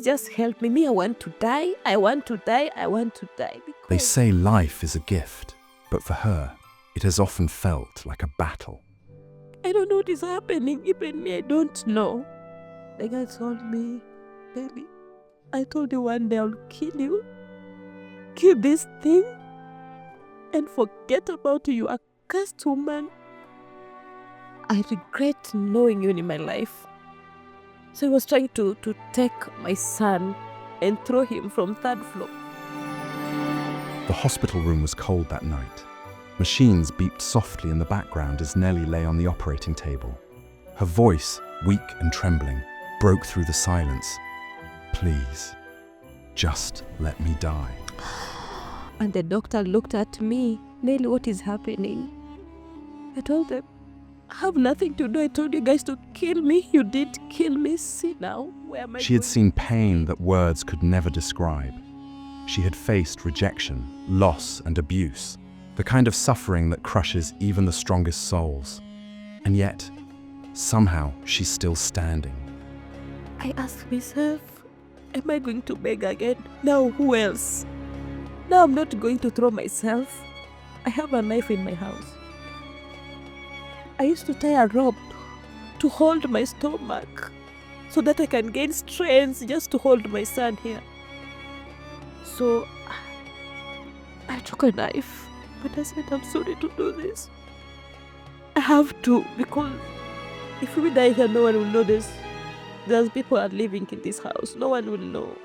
just help me. I want to die. I want to die. I want to die. They say life is a gift, but for her, it has often felt like a battle. I don't know what is happening. Even me, I don't know. The guy told me, baby, I told you one day I'll kill you. Kill this thing and forget about you. You accursed woman. I regret knowing you in my life. So he was trying to take my son and throw him from 3rd floor. The hospital room was cold that night. Machines beeped softly in the background as Nellie lay on the operating table. Her voice, weak and trembling, broke through the silence. Please, just let me die. And the doctor looked at me. Nelly, what is happening? I told them, I have nothing to do. I told you guys to kill me. You did kill me. See now, where am I She had going? seen pain that words could never describe. She had faced rejection, loss, and abuse, the kind of suffering that crushes even the strongest souls. And yet, somehow, she's still standing. I asked myself, am I going to beg again? Now who else? Now I'm not going to throw myself. I have a knife in my house. I used to tie a rope to hold my stomach so that I can gain strength just to hold my son here. So I took a knife, but I said, I'm sorry to do this. I have to, because if we die here, no one will know this. There's people are living in this house. No one will know.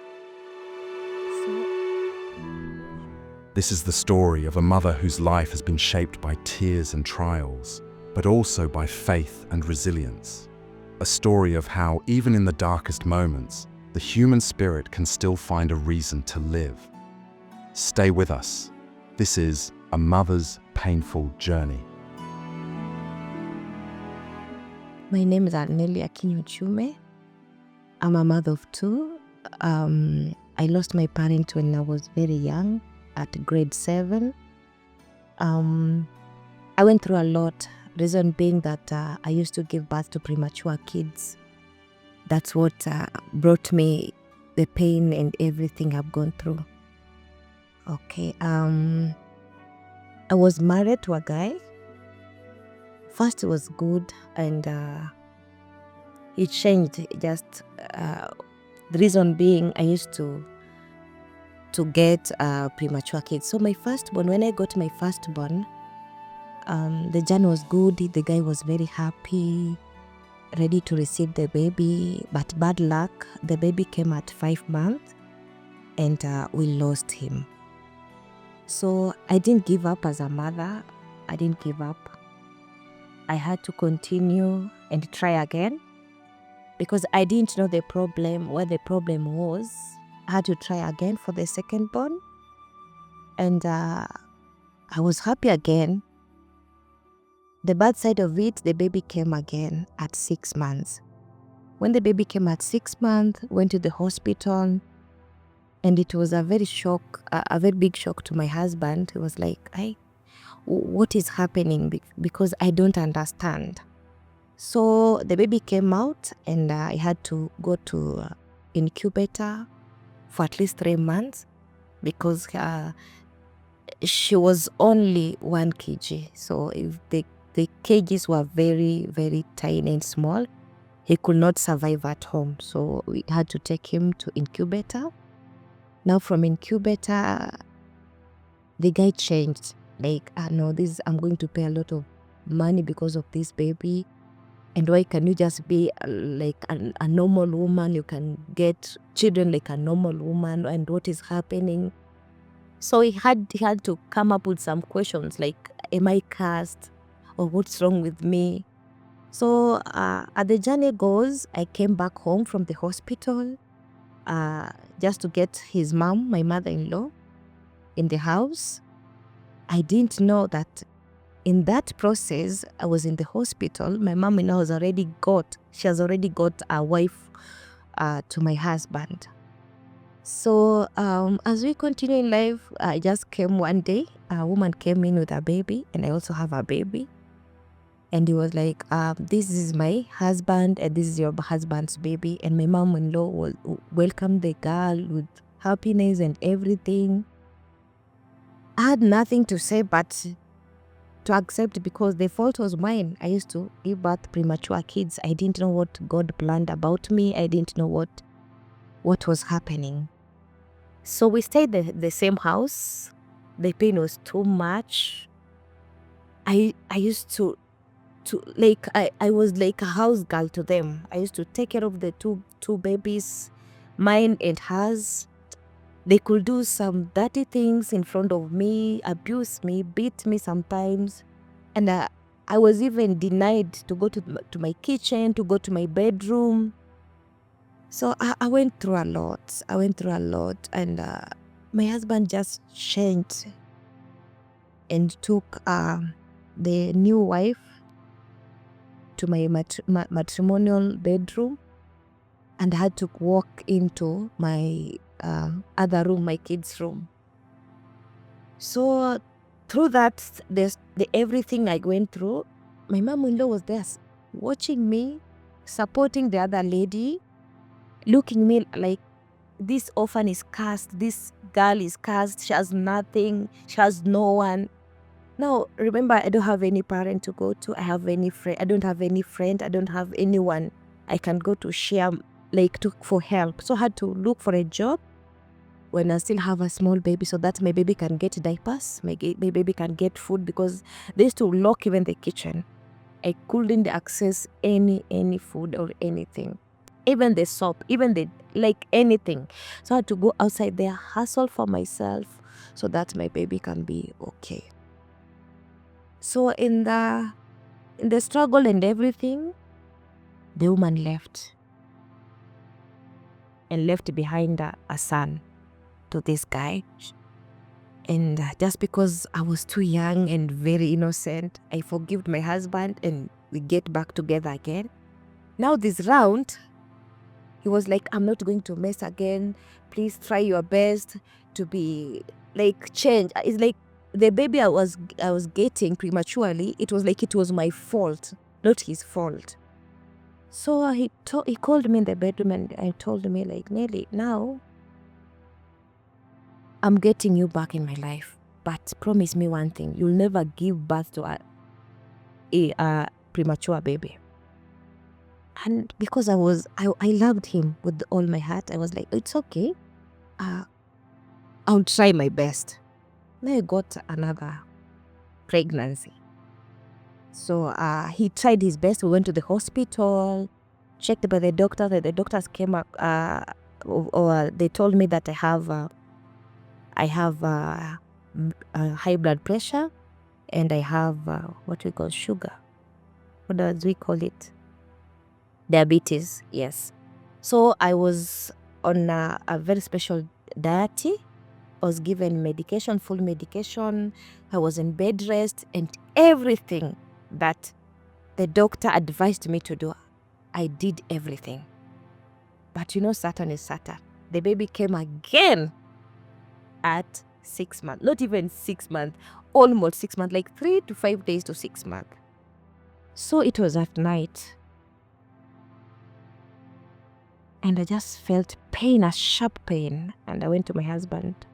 This is the story of a mother whose life has been shaped by tears and trials, but also by faith and resilience. A story of how, even in the darkest moments, the human spirit can still find a reason to live. Stay with us. This is A Mother's Painful Journey. My name is Nelly Akinyochume. I'm a mother of 2. I lost my parents when I was very young, at grade 7. I went through a lot, reason being that I used to give birth to premature kids. That's what brought me the pain and everything I've gone through. Okay, I was married to a guy. First it was good, and it changed. Just the reason being, I used to get premature kids. So my firstborn, when I got my firstborn, the journey was good. The guy was very happy, ready to receive the baby. But bad luck, the baby came at 5 months, and we lost him. So I didn't give up as a mother. I didn't give up. I had to continue and try again, because I didn't know the problem, where the problem was. I had to try again for the second born, and I was happy again. The bad side of it, the baby came again at 6 months. When the baby came at 6 months, went to the hospital, and it was a very big shock to my husband. He was like, what is happening? Because I don't understand. So the baby came out, and I had to go to incubator for at least 3 months, because she was only 1 kg. So if the kgs were very, very tiny and small, he could not survive at home. So we had to take him to incubator. Now from incubator, the guy changed. Like, no, I'm going to pay a lot of money because of this baby. And why can you just be like a normal woman? You can get children like a normal woman. And what is happening? So he had to come up with some questions like, am I cursed? Or what's wrong with me? So as the journey goes, I came back home from the hospital just to get his mom, my mother-in-law, in the house. I didn't know that in that process, I was in the hospital. My mom-in-law has already got a wife to my husband. So as we continue in life, I just came one day. A woman came in with a baby, and I also have a baby. And he was like, this is my husband and this is your husband's baby. And my mom-in-law will welcome the girl with happiness and everything. I had nothing to say but to accept, because the fault was mine. I used to give birth premature kids. I didn't know what God planned about me. I didn't know what was happening. So we stayed the same house. The pain was too much. I used to like, I was like a house girl to them. I used to take care of the two babies, mine and hers. They could do some dirty things in front of me, abuse me, beat me sometimes. And I was even denied to go to my kitchen, to go to my bedroom. So I went through a lot. And my husband just changed and took the new wife to my matrimonial bedroom, and I had to walk into my other room, my kids' room. So through that, the everything I went through, my mom-in-law was there watching me, supporting the other lady, looking me like, this orphan is cursed, this girl is cursed, she has nothing, she has no one. Now, remember, I don't have any parent to go to. I don't have any friend. I don't have anyone I can go to share, like, for help. So I had to look for a job when I still have a small baby, so that my baby can get diapers, my baby can get food, because they used to lock even the kitchen. I couldn't access any food or anything. Even the soap, even like anything. So I had to go outside there, hustle for myself so that my baby can be okay. So in the struggle and everything, the woman left. And left behind a son to this guy. And just because I was too young and very innocent, I forgave my husband and we get back together again. Now this round, he was like, I'm not going to mess again. Please try your best to be like change. It's like the baby I was getting prematurely, it was like it was my fault, not his fault. So he called me in the bedroom and I told me like, Nelly, now I'm getting you back in my life, but promise me one thing, you'll never give birth to a premature baby. And because I loved him with all my heart, I was like, it's okay. I'll try my best. Then I got another pregnancy. So he tried his best. We went to the hospital, checked by the doctor. The doctors came up, or they told me that I have high blood pressure, and I have what we call sugar. What do we call it? Diabetes, yes. So I was on a very special diet. I was given medication, full medication. I was in bed rest, and everything that the doctor advised me to do, I did everything. But you know, Satan is Satan. The baby came again at 6 months. Not even 6 months, almost 6 months, like 3 to 5 days to 6 months. So it was at night. And I just felt pain, a sharp pain. And I went to my husband,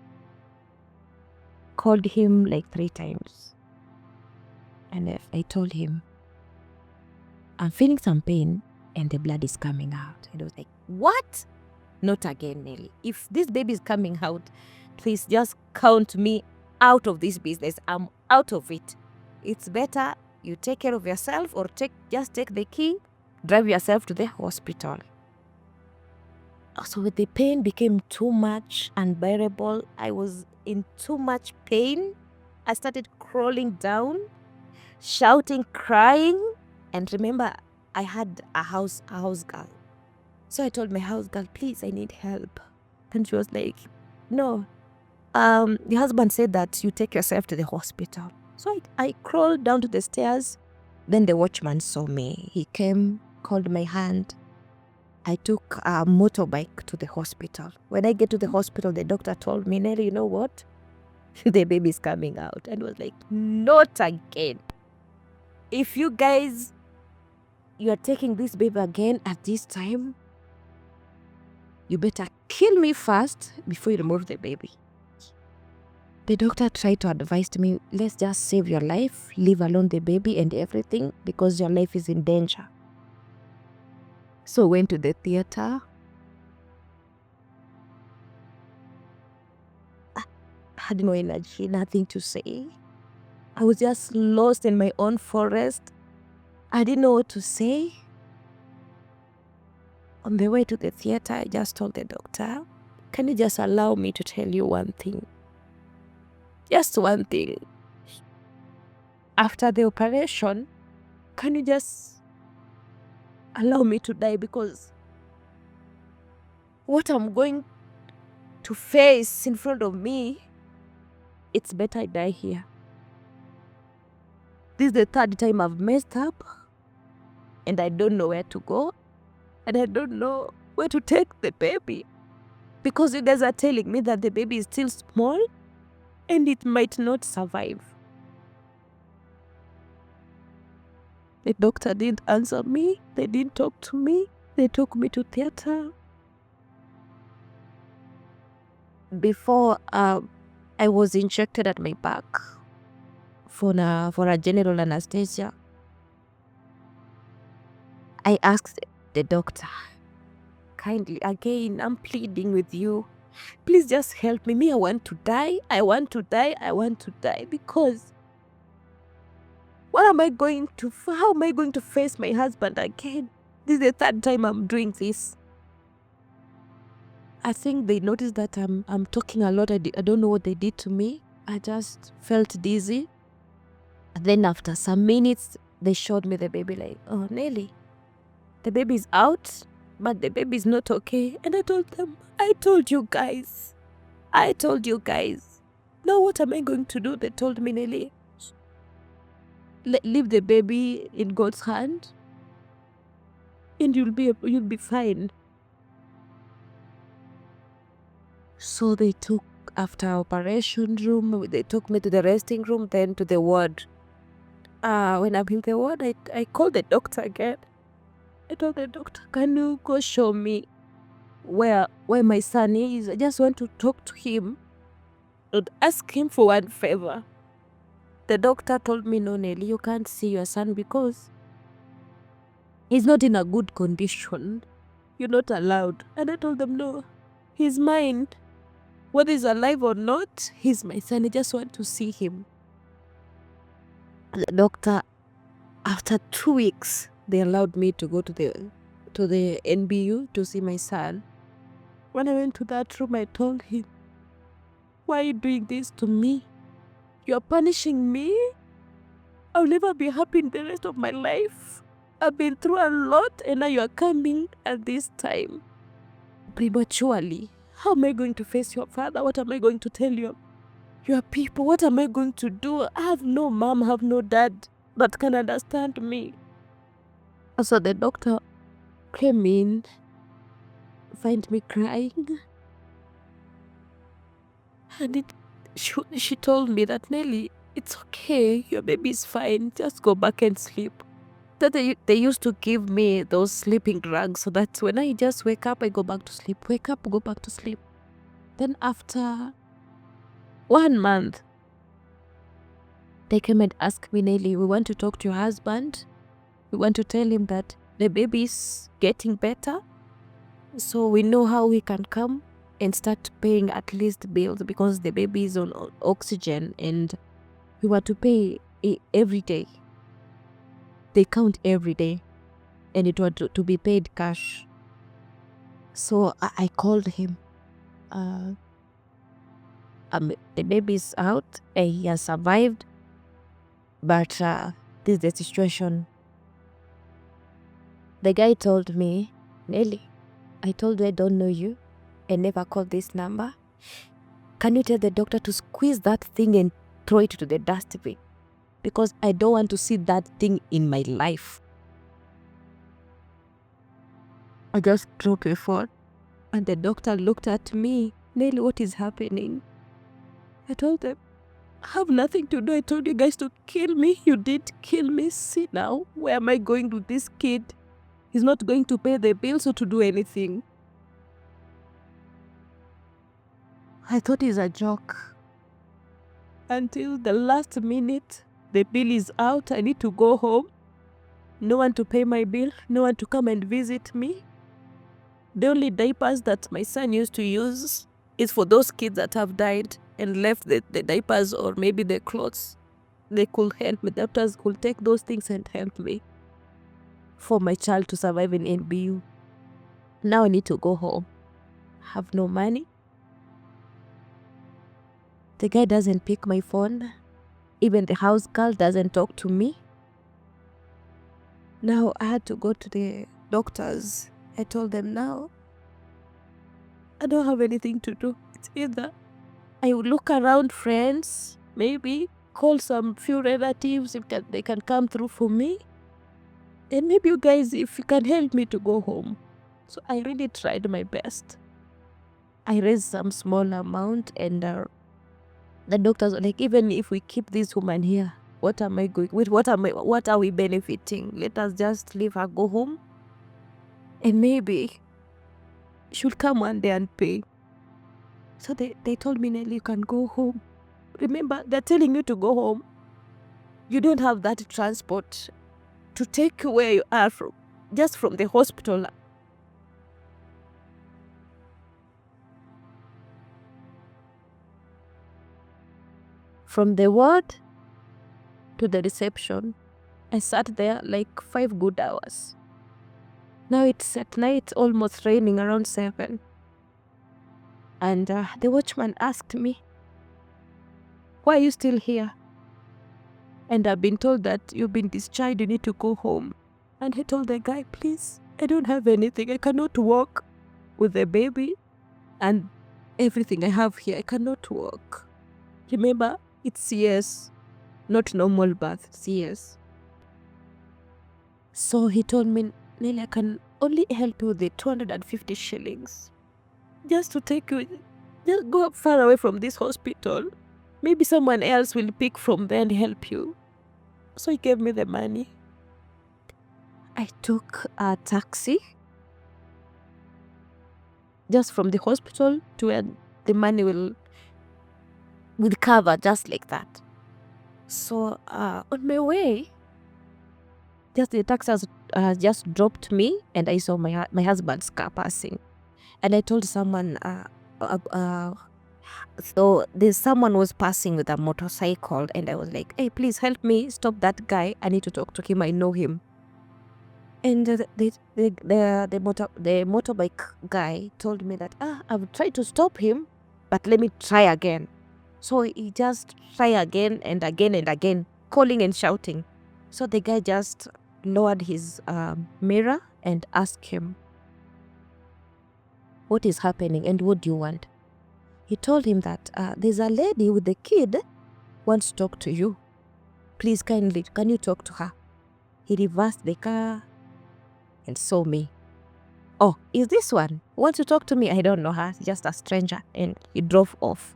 called him like 3 times. And I told him, I'm feeling some pain and the blood is coming out. And he was like, what? Not again, Nelly. If this baby is coming out, please just count me out of this business. I'm out of it. It's better you take care of yourself, or just take the key, drive yourself to the hospital. So the pain became too much, unbearable. I was in too much pain. I started crawling down, shouting, crying. And remember, I had a house girl. So I told my house girl, please, I need help. And she was like, no, the husband said that you take yourself to the hospital. So I crawled down to the stairs. Then the watchman saw me. He came, called my hand. I took a motorbike to the hospital. When I get to the hospital, the doctor told me, Nelly, you know what? The baby's coming out. And I was like, not again. if you guys, you are taking this baby again at this time, you better kill me first before you remove the baby. The doctor tried to advise me, let's just save your life, leave alone the baby and everything, because your life is in danger. So we went to the theater. I had no energy, nothing to say. I was just lost in my own forest. I didn't know what to say. On the way to the theater, I just told the doctor, can you just allow me to tell you one thing? Just one thing. After the operation, can you just allow me to die? Because what I'm going to face in front of me, it's better I die here. This is the third time I've messed up, and I don't know where to go, and I don't know where to take the baby. Because you guys are telling me that the baby is still small, and it might not survive. The doctor didn't answer me. They didn't talk to me. They took me to theater. Before I was injected at my back for a general anesthesia. I asked the doctor, kindly, again, I'm pleading with you. Please just help me. Me, I want to die. I want to die. I want to die. Because how am I going to face my husband again? This is the third time I'm doing this. I think they noticed that I'm talking a lot. I don't know what they did to me. I just felt dizzy. And then after some minutes, they showed me the baby like, oh, Nelly, the baby's out, but the baby's not okay. And I told them, I told you guys. Now what am I going to do? They told me, Nelly, leave the baby in God's hand, and you'll be fine. So they took, after operation room, they took me to the resting room, then to the ward. When I'm in the ward, I called the doctor again. I told the doctor, can you go show me where my son is? I just want to talk to him and ask him for one favor. The doctor told me, no, Nelly, you can't see your son because he's not in a good condition. You're not allowed. And I told them, no, he's mine. Whether he's alive or not, he's my son. I just want to see him. The doctor, after 2 weeks, they allowed me to go to the NBU to see my son. When I went to that room, I told him, why are you doing this to me? You're punishing me? I'll never be happy in the rest of my life. I've been through a lot, and now you're coming at this time prematurely. How am I going to face your father? What am I going to tell your people? What am I going to do? I have no mom, I have no dad that can understand me. So the doctor came in, find me crying, and she told me that, Nelly, it's okay, your baby is fine, just go back and sleep. That they used to give me those sleeping drugs, so that when I just wake up, I go back to sleep. Wake up, go back to sleep. Then after 1 month, they came and asked me, Nelly, we want to talk to your husband. We want to tell him that the baby is getting better, so we know how we can come and start paying at least bills, because the baby is on oxygen and we want to pay every day. They count every day, and it was to be paid cash. So I called him. The baby's out. He has survived, but this is the situation. The guy told me, Nelly, I told you I don't know you and never called this number. Can you tell the doctor to squeeze that thing and throw it to the dustbin? Because I don't want to see that thing in my life. I just dropped the phone, and the doctor looked at me. Nelly, what is happening? I told them, I have nothing to do. I told you guys to kill me. You did kill me. See now, where am I going with this kid? He's not going to pay the bills or to do anything. I thought it's a joke. Until the last minute, the bill is out. I need to go home. No one to pay my bill. No one to come and visit me. The only diapers that my son used to use is for those kids that have died and left the diapers or maybe the clothes. They could help me. Doctors could take those things and help me for my child to survive in NBU. Now I need to go home. Have no money. The guy doesn't pick my phone. Even the house girl doesn't talk to me. Now I had to go to the doctors. I told them now, I don't have anything to do. It's either I will look around friends, maybe call some few relatives if they can come through for me. And maybe you guys, if you can help me to go home. So I really tried my best. I raised some small amount and the doctors were like, even if we keep this woman here, what am I going with? What are we benefiting? Let us just leave her, go home. And maybe she'll come one day and pay. So they told me, Nelly, you can go home. Remember, they're telling you to go home. You don't have that transport to take you where you are from, just from the hospital. From the ward to the reception, I sat there like 5 good hours. Now it's at night, almost raining, around 7. And the watchman asked me, why are you still here? And I've been told that you've been discharged, you need to go home. And he told the guy, please, I don't have anything. I cannot walk with the baby and everything I have here. I cannot walk. Remember, it's CS, not normal birth, CS. So he told me, Nelly, I can only help you with the 250 shillings. Just to take you, just go far away from this hospital. Maybe someone else will pick from there and help you. So he gave me the money. I took a taxi just from the hospital to where the money will cover, just like that. So on my way, just the taxi has just dropped me, and I saw my husband's car passing, and I told someone. So there's someone was passing with a motorcycle, and I was like, "Hey, please help me stop that guy. I need to talk to him. I know him." And the motorbike guy told me that I've tried to stop him, but let me try again. So he just try again and again and again, calling and shouting. So the guy just lowered his mirror and asked him, what is happening and what do you want? He told him that there's a lady with the kid wants to talk to you. Please kindly, can you talk to her? He reversed the car and saw me. Oh, is this one? Want to talk to me? I don't know her, just a stranger. And he drove off.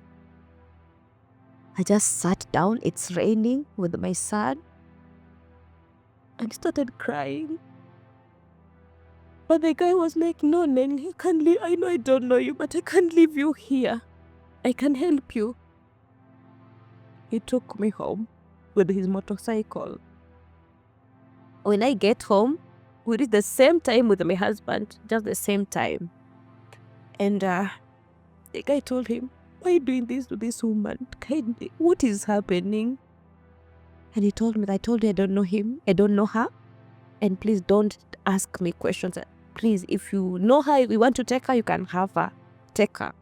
I just sat down, it's raining, with my son, and started crying. But the guy was like, no, Nelly, you can't leave. I know I don't know you, but I can't leave you here. I can help you. He took me home with his motorcycle. When I get home, we reach the same time with my husband, just the same time. And the guy told him, why are you doing this to this woman? Kindly, what is happening? And he told me, I told you I don't know him, I don't know her. And please don't ask me questions. Please, if you know her, if you want to take her, you can have her. Take her.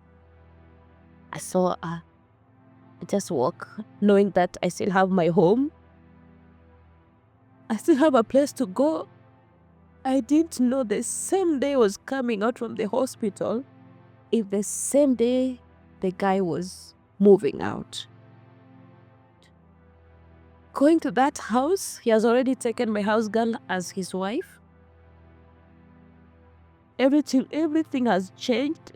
So I just walk, knowing that I still have my home. I still have a place to go. I didn't know the same day I was coming out from the hospital, if the same day the guy was moving out. Going to that house, he has already taken my house girl as his wife. Everything has changed.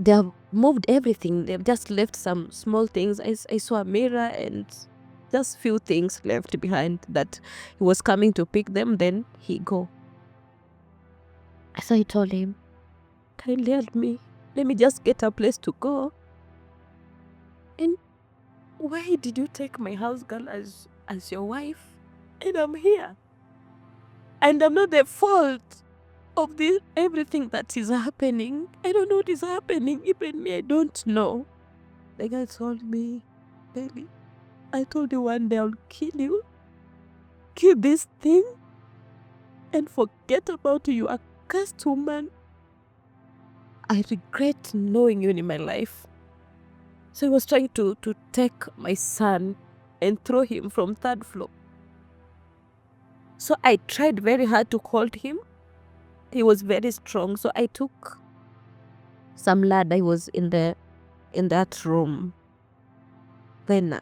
They have moved everything. They've just left some small things. I saw a mirror and just few things left behind that he was coming to pick them, then he go. So I told him, kindly help me. Let me just get a place to go. And why did you take my house girl as your wife? And I'm here. And I'm not the fault of this everything that is happening. I don't know what is happening. Even me, I don't know. The guy told me, baby, I told you one day I'll kill you. Kill this thing and forget about you, you accursed woman. I regret knowing you in my life. So he was trying to take my son and throw him from 3rd floor. So I tried very hard to hold him. He was very strong. So I took some lad. I was in that room. Then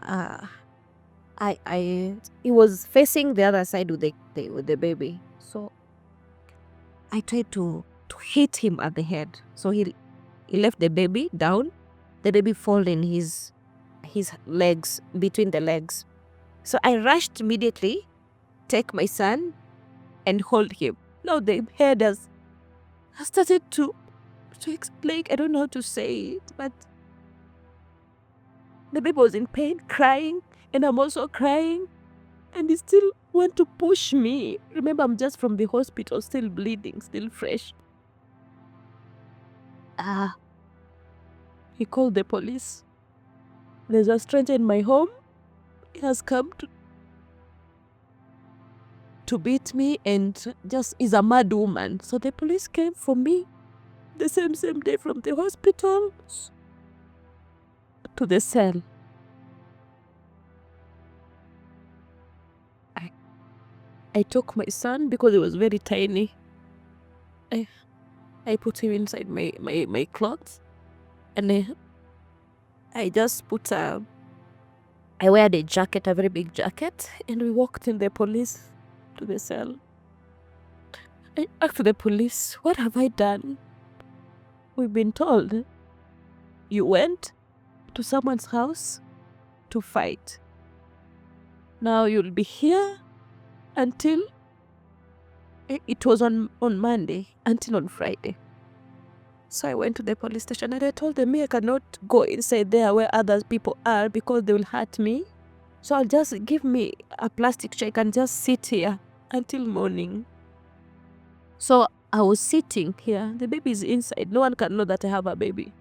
he was facing the other side with the baby. So I tried to hit him at the head. So he left the baby down. The baby fall in his legs, between the legs. So I rushed immediately, take my son and hold him. Now the head has started to explain. I don't know how to say it, but the baby was in pain, crying, and I'm also crying. And he still want to push me. Remember, I'm just from the hospital, still bleeding, still fresh. He called the police. There's a stranger in my home. He has come to beat me and just is a mad woman. So the police came for me the same day from the hospital to the cell. I took my son because he was very tiny. I put him inside my clothes, and I just put I wear the jacket, a very big jacket, and we walked in the police to the cell. I asked the police, what have I done? We've been told you went to someone's house to fight. Now you'll be here until, it was on Monday, until on Friday. So I went to the police station and I told them, I cannot go inside there where other people are because they will hurt me. So I'll just give me a plastic chair and just sit here until morning. So I was sitting here. The baby is inside. No one can know that I have a baby.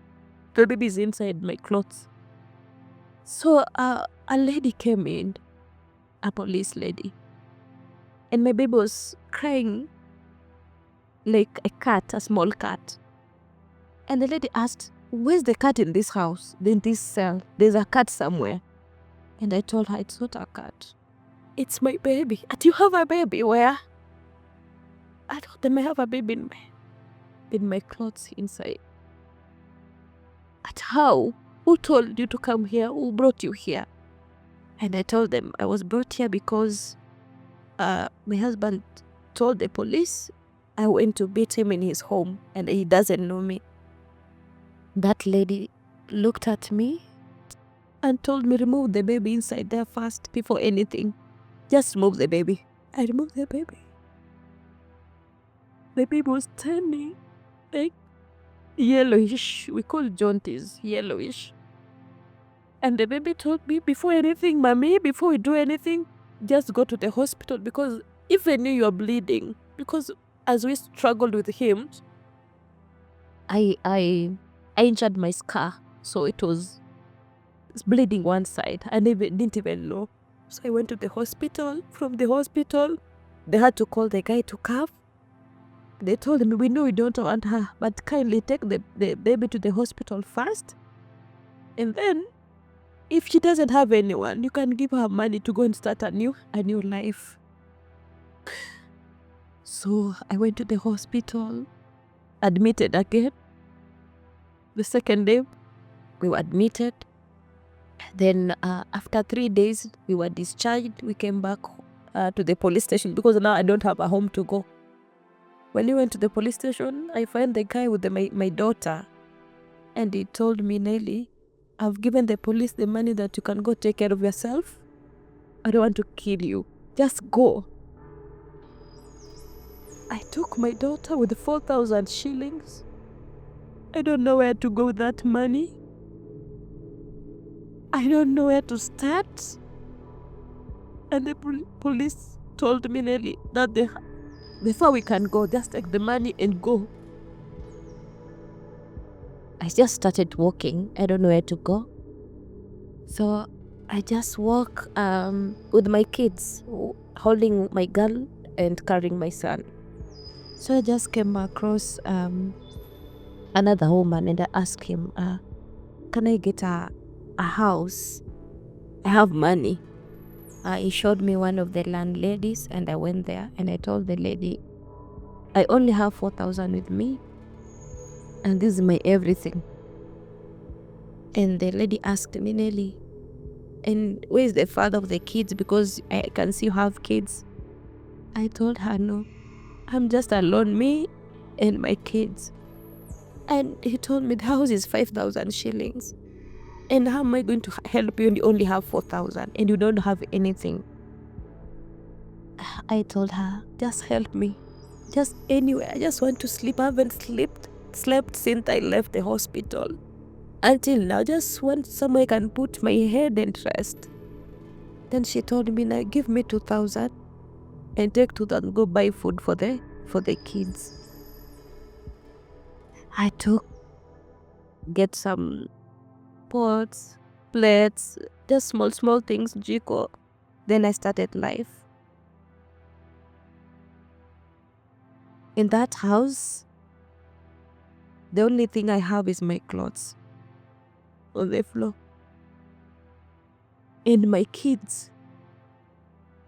The baby is inside my clothes. So a lady came in, a police lady. And my baby was crying like a cat, a small cat. And the lady asked, where's the cat in this house, in this cell? There's a cat somewhere. And I told her, it's not a cat. It's my baby. And you have a baby where? I told them I have a baby in my clothes inside. At how? Who told you to come here? Who brought you here? And I told them I was brought here because my husband told the police I went to beat him in his home and he doesn't know me. That lady looked at me and told me, remove the baby inside there first before anything. Just remove the baby. I removed the baby. The baby was turning like yellowish. We call jaundice yellowish. And the baby told me, before anything, mommy, before we do anything, just go to the hospital because if I knew you are bleeding, because as we struggled with him, I injured my scar, so it's bleeding one side. I didn't even know. So I went to the hospital. From the hospital, they had to call the guy to come. They told me, we know we don't want her, but kindly take the baby to the hospital first. And then, if she doesn't have anyone, you can give her money to go and start a new life. So I went to the hospital, admitted again. The second day, we were admitted. Then after 3 days, we were discharged. We came back to the police station because now I don't have a home to go. When we went to the police station, I found the guy with my daughter. And he told me, Nelly, I've given the police the money that you can go take care of yourself. I don't want to kill you. Just go. I took my daughter with 4,000 shillings. I don't know where to go with that money. I don't know where to start. And the police told me, Nelly, that before we can go, just take the money and go. I just started walking. I don't know where to go. So I just walk with my kids, holding my girl and carrying my son. So I just came across another woman and I asked him, can I get a house? I have money. He showed me one of the landladies and I went there and I told the lady, I only have 4,000 with me and this is my everything. And the lady asked me, Nelly, and where is the father of the kids? Because I can see you have kids. I told her, no, I'm just alone, me and my kids. And he told me the house is 5,000 shillings. And how am I going to help you and you only have 4,000 and you don't have anything? I told her, just help me. Just anywhere. I just want to sleep. I haven't slept since I left the hospital. Until now, just want somewhere I can put my head and rest. Then she told me, now give me 2,000 and take 2,000 go buy food for the kids. I get some pots, plates, just small things, jiko. Then I started life. In that house, the only thing I have is my clothes on the floor. And my kids.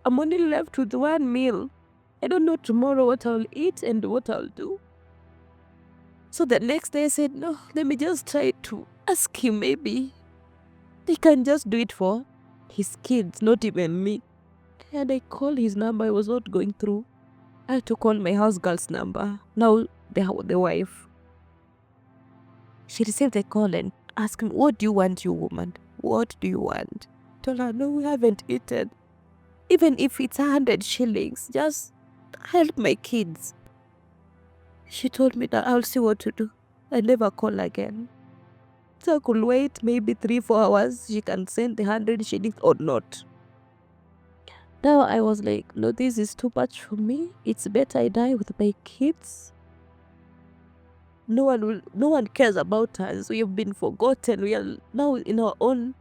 I'm only left with one meal. I don't know tomorrow what I'll eat and what I'll do. So the next day I said, no, let me just try to ask him, maybe they can just do it for his kids, not even me. And I called his number, I was not going through. I had to call my house girl's number, now the wife. She received a call and asked me, what do you want, you woman? What do you want? I told her, no, we haven't eaten. Even if it's 100 shillings, just help my kids. She told me that I'll see what to do. I never call again. So I could wait maybe 3-4 hours. She can send the 100 shillings or not. Now I was like, no, this is too much for me. It's better I die with my kids. No one cares about us. We have been forgotten. We are now in our own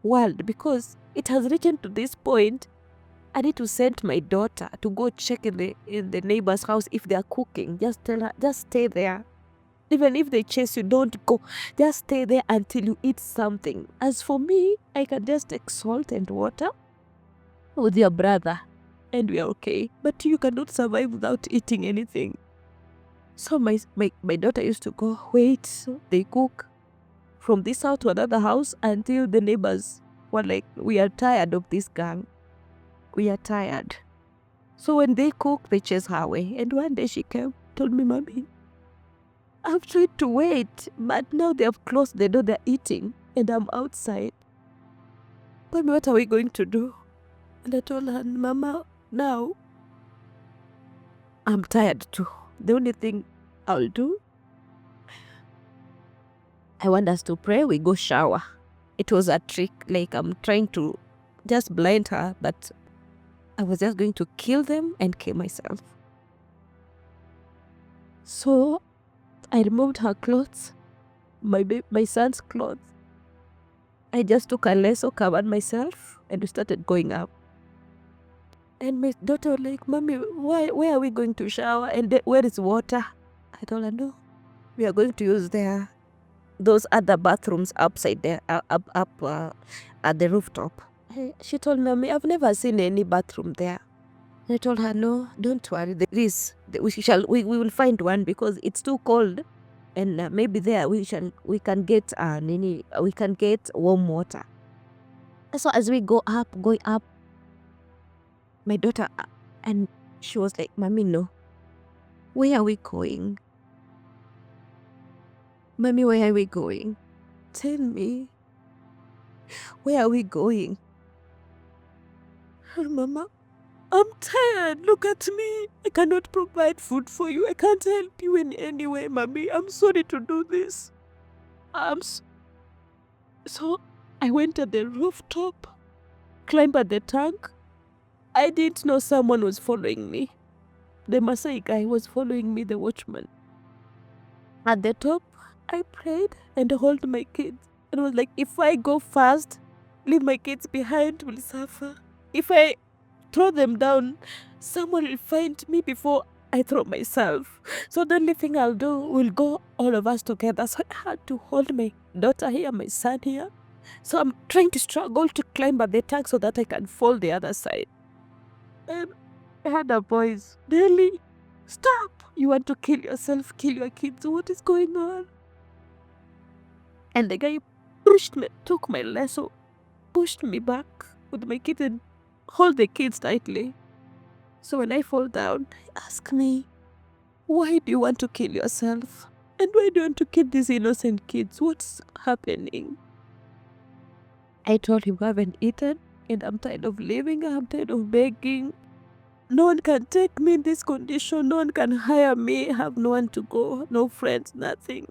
world because it has reached to this point. I need to send my daughter to go check in the neighbor's house if they are cooking. Just tell her, just stay there. Even if they chase you, don't go. Just stay there until you eat something. As for me, I can just take salt and water with your brother and we are okay. But you cannot survive without eating anything. So my daughter used to go, wait, they cook from this house to another house until the neighbors were like, we are tired of this gang. We are tired. So when they cook, they chase her away. And one day she came, told me, Mommy, I've tried to wait, but now they have closed the door, they're eating, and I'm outside. Mommy, what are we going to do? And I told her, Mama, now I'm tired too. The only thing I'll do, I want us to pray, we go shower. It was a trick, like I'm trying to just blind her, but I was just going to kill them and kill myself. So I removed her clothes, my son's clothes. I just took a lasso, covered myself, and we started going up. And my daughter was like, Mommy, where are we going to shower? And where is water? I told her, no, we are going to use those other bathrooms upside there, up at the rooftop. She told me, Mommy, I've never seen any bathroom there. I told her, no, don't worry. We will find one because it's too cold, and maybe there we can get warm water. So as we going up, my daughter and she was like, Mommy, no, where are we going? Mommy, where are we going? Tell me, where are we going? Mama, I'm tired. Look at me. I cannot provide food for you. I can't help you in any way, Mommy. I'm sorry to do this. So I went at the rooftop, climbed at the tank. I didn't know someone was following me. The Maasai guy was following me, the watchman. At the top, I prayed and held my kids. And was like, if I go fast, leave my kids behind, will suffer. If I throw them down, someone will find me before I throw myself. So the only thing I'll do will go all of us together. So I had to hold my daughter here, my son here. So I'm trying to struggle to climb up the tank so that I can fall the other side. And I had a voice, Nelly, stop! You want to kill yourself, kill your kids. What is going on? And the guy pushed me, took my lasso, pushed me back with my kids and hold the kids tightly. So when I fall down, he asked me, why do you want to kill yourself? And why do you want to kill these innocent kids? What's happening? I told him I haven't eaten and I'm tired of living. I'm tired of begging. No one can take me in this condition. No one can hire me. I have no one to go. No friends, nothing.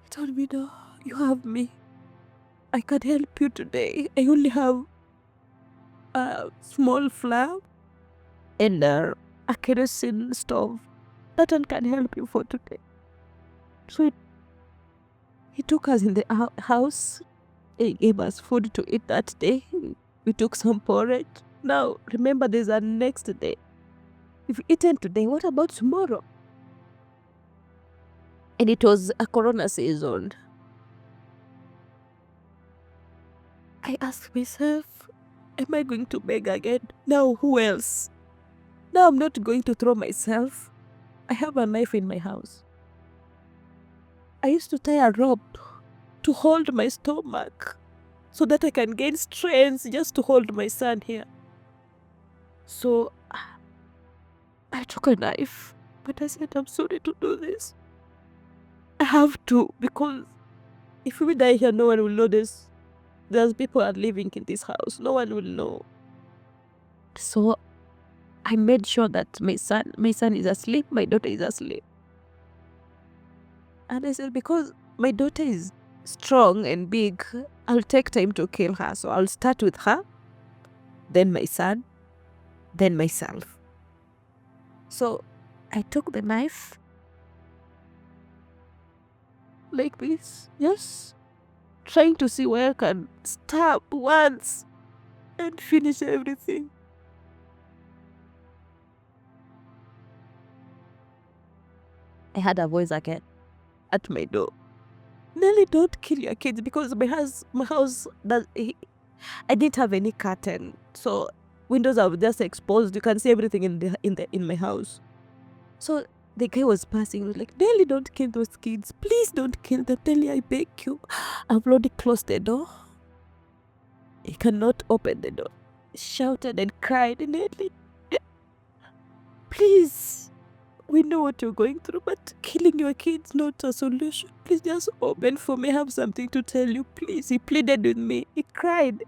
He told me, no, you have me. I can help you today. I only have a small flour and a kerosene stove. That one can help you for today. So he took us in the house. He gave us food to eat that day. We took some porridge. Now, remember, there's a next day. If eaten today, what about tomorrow? And it was a corona season. I asked myself, am I going to beg again? Now, who else? Now I'm not going to throw myself. I have a knife in my house. I used to tie a rope to hold my stomach so that I can gain strength just to hold my son here. So I took a knife, but I said, I'm sorry to do this. I have to, because if we die here, no one will know this. There's people are living in this house. No one will know. So I made sure that my son is asleep, my daughter is asleep. And I said, because my daughter is strong and big, I'll take time to kill her. So I'll start with her, then my son, then myself. So I took the knife like this, just trying to see where I can stab once and finish everything. I heard a voice again at my door. Nelly, don't kill your kids, because my house I didn't have any curtain, so windows are just exposed. You can see everything in my house. So the guy was passing. He was like, Nelly, don't kill those kids. Please don't kill them. Nelly, I beg you. I've already closed the door. He cannot open the door. He shouted and cried, Nelly, please. We know what you're going through, but killing your kids not a solution. Please just open for me. I have something to tell you, please. He pleaded with me. He cried.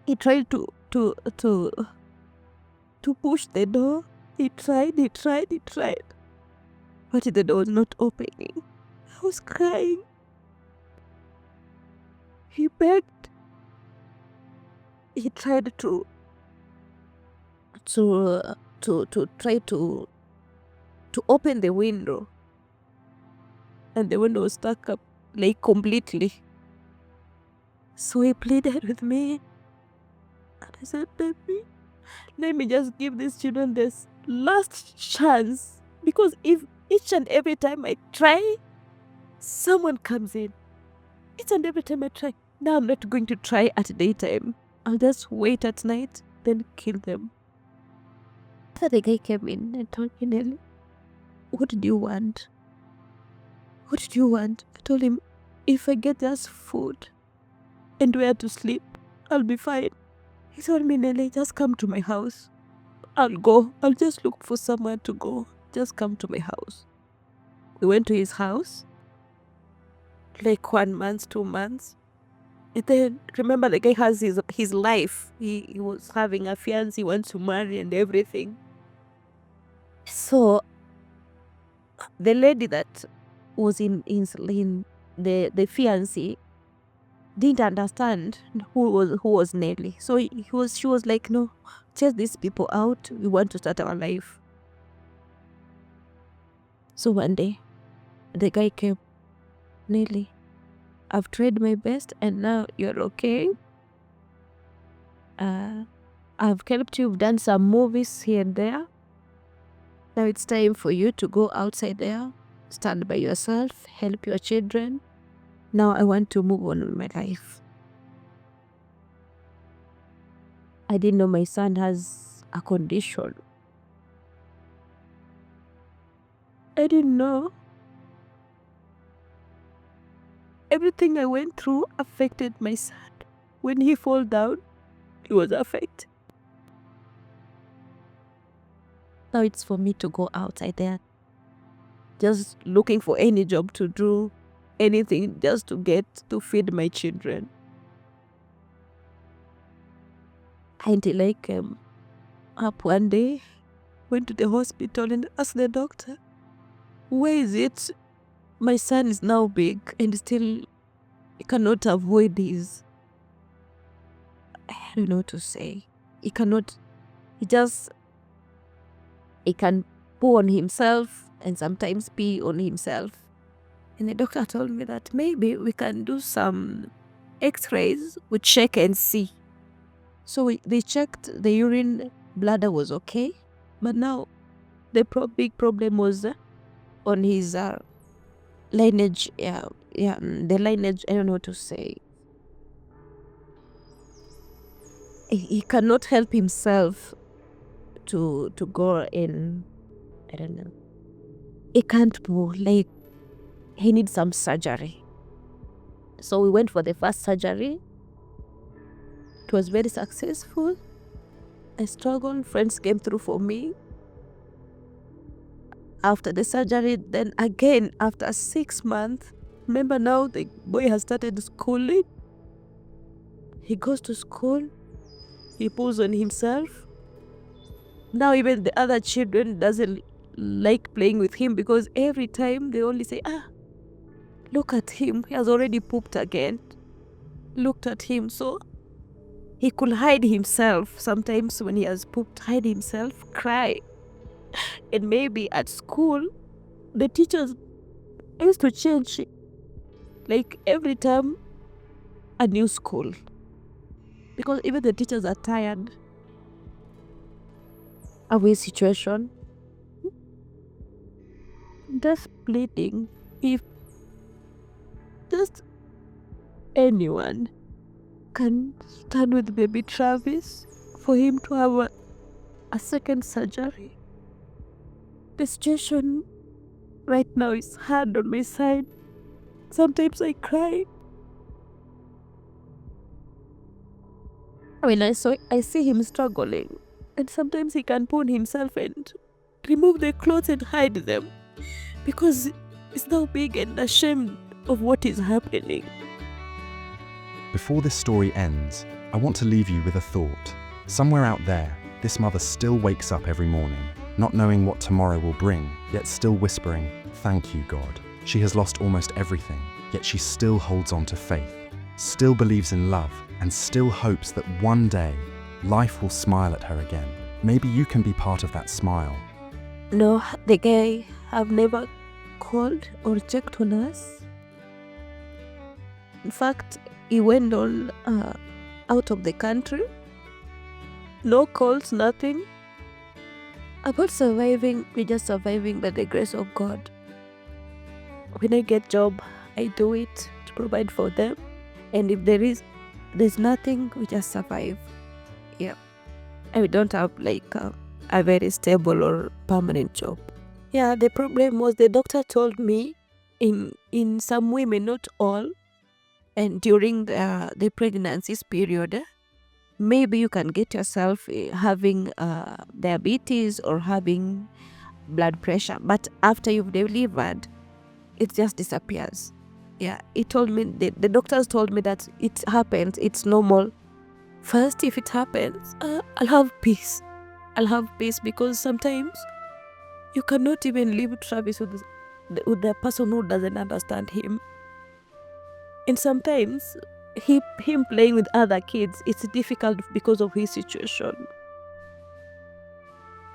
He tried to push the door. He tried. But the door was not opening. I was crying. He begged. He tried to try to open the window, and the window was stuck up like completely. So he pleaded with me, and I said, baby, let me just give these children this last chance, because if each and every time I try, someone comes in. Each and every time I try. Now I'm not going to try at daytime. I'll just wait at night, then kill them. After the guy came in and told me, Nelly, what did you want? What did you want? I told him, if I get just food and where to sleep, I'll be fine. He told me, Nelly, just come to my house. I'll go. I'll just look for somewhere to go. Just come to my house. We went to his house, like 1 month, 2 months. And then, remember, the guy has his life. He was having a fiancé, he wants to marry and everything. So, the lady that was in the fiancé didn't understand who was Nelly. So she was like, no, chase these people out. We want to start our life. So one day, the guy came, Nelly, I've tried my best and now you're okay. I've helped you, done some movies here and there. Now it's time for you to go outside there, stand by yourself, help your children. Now I want to move on with my life. I didn't know my son has a condition. I didn't know. Everything I went through affected my son. When he fell down, he was affected. Now it's for me to go outside there, just looking for any job to do, anything just to get to feed my children. Until I came up one day, went to the hospital and asked the doctor, why is it my son is now big and still he cannot avoid his, I don't know what to say. He can poo on himself and sometimes pee on himself. And the doctor told me that maybe we can do some x-rays, we check and see. So they checked the urine, bladder was okay. But now the big problem was on his lineage, the lineage, I don't know what to say. He cannot help himself to go in, I don't know. He can't poo, like he needs some surgery. So we went for the first surgery. It was very successful. I struggled, friends came through for me. After the surgery, then again, after 6 months, remember now the boy has started schooling. He goes to school, he pulls on himself. Now even the other children doesn't like playing with him because every time they only say, look at him, he has already pooped again. Looked at him, so he could hide himself. Sometimes when he has pooped, hide himself, cry. And maybe at school, the teachers used to change, like every time, a new school. Because even the teachers are tired of his situation. Just pleading, if just anyone can stand with baby Travis for him to have a second surgery. The situation right now is hard on my side. Sometimes I cry. When I see him struggling, and sometimes he can put himself and remove the clothes and hide them because he's now big and ashamed of what is happening. Before this story ends, I want to leave you with a thought. Somewhere out there, this mother still wakes up every morning, not knowing what tomorrow will bring, yet still whispering, "Thank you, God." She has lost almost everything, yet she still holds on to faith, still believes in love, and still hopes that one day, life will smile at her again. Maybe you can be part of that smile. No, the guy have never called or checked on us. In fact, he went on out of the country. No calls, nothing. About surviving, we're just surviving by the grace of God. When I get job, I do it to provide for them. And if there's nothing, we just survive. Yeah. And we don't have like a very stable or permanent job. Yeah, the problem was the doctor told me in some women, not all, and during the pregnancy period, maybe you can get yourself having diabetes or having blood pressure. But after you've delivered, it just disappears. Yeah, he told me, the doctors told me that it happens, it's normal. First, if it happens, I'll have peace. I'll have peace because sometimes you cannot even leave Travis with the person who doesn't understand him. And sometimes him playing with other kids, it's difficult because of his situation.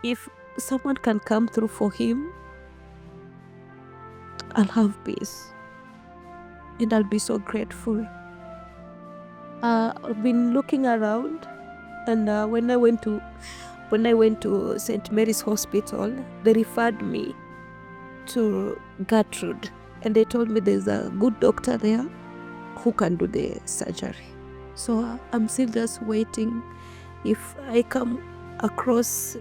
If someone can come through for him, I'll have peace. And I'll be so grateful. I've been looking around, and when I went to St. Mary's Hospital, they referred me to Gertrude, and they told me there's a good doctor there who can do the surgery. So I'm still just waiting. If I come across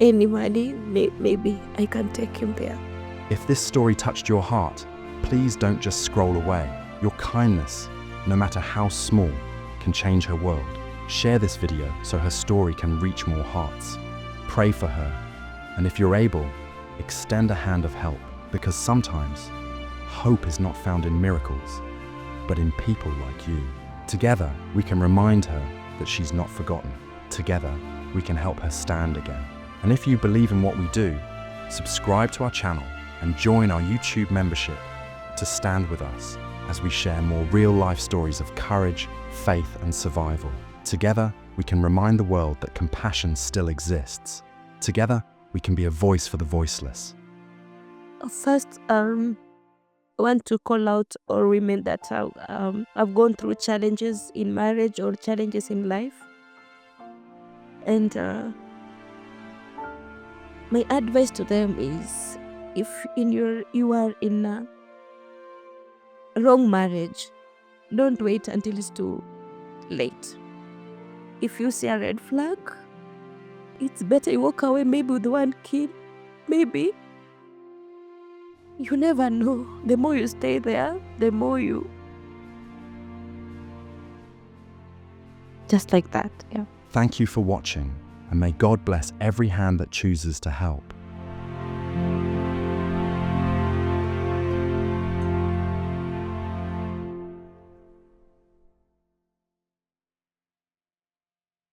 any money, maybe I can take him there. If this story touched your heart, please don't just scroll away. Your kindness, no matter how small, can change her world. Share this video so her story can reach more hearts. Pray for her, and if you're able, extend a hand of help, because sometimes hope is not found in miracles, but in people like you. Together, we can remind her that she's not forgotten. Together, we can help her stand again. And if you believe in what we do, subscribe to our channel and join our YouTube membership to stand with us as we share more real-life stories of courage, faith, and survival. Together, we can remind the world that compassion still exists. Together, we can be a voice for the voiceless. First, I want to call out all women that have gone through challenges in marriage or challenges in life. And my advice to them is, if you are in a wrong marriage, don't wait until it's too late. If you see a red flag, it's better you walk away, maybe with one kid, maybe. You never know. The more you stay there, the more you... Just like that, yeah. Thank you for watching, and may God bless every hand that chooses to help.